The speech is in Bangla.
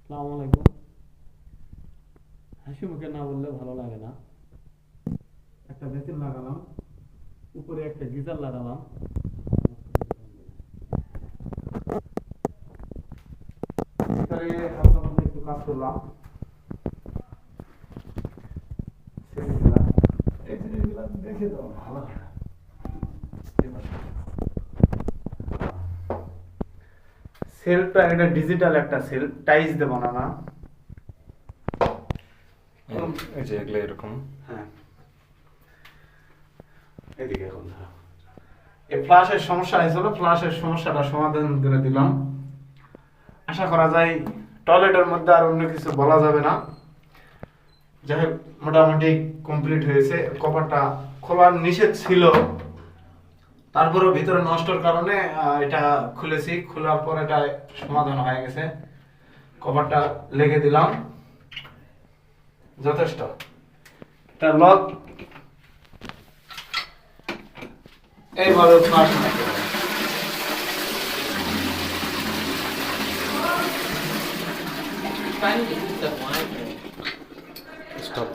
আসসালামু আলাইকুম। হাসি মুখে না বললে ভালো লাগে না। একটা মেশিন লাগালাম, উপরে একটা গিজার লাগালাম। ভিতরে হালকা পাতলা একটু কাজ করলাম। সেলগুলা এই জিনিসগুলা দেখে দাও ভালো হয় না। সেলটা এটা ডিজিটাল একটা সেল, টাইস দেব না না। এই যে এগুলো এরকম। হ্যাঁ, এদিকে এখন ধরো। এই ফ্লাশের সমস্যা হয়েছিল, ফ্লাশের সমস্যাটা সমাধান করে দিলাম। আশা করা যায় টয়লেটের মধ্যে আর অন্য কিছু বলা যাবে না। যাই হোক, মোটামুটি কমপ্লিট হয়েছে। কভারটা খোলার নিষেধ ছিল, তারপরেও ভিতরে নষ্টর কারণে এটা খুলেছি। খোলার পর এটা সমাধান হয়ে গেছে। কভারটা লেগে দিলাম, যথেষ্ট। এটা লক এইভাবে ফ্লাশ নাকি Trying to use that wine. Stop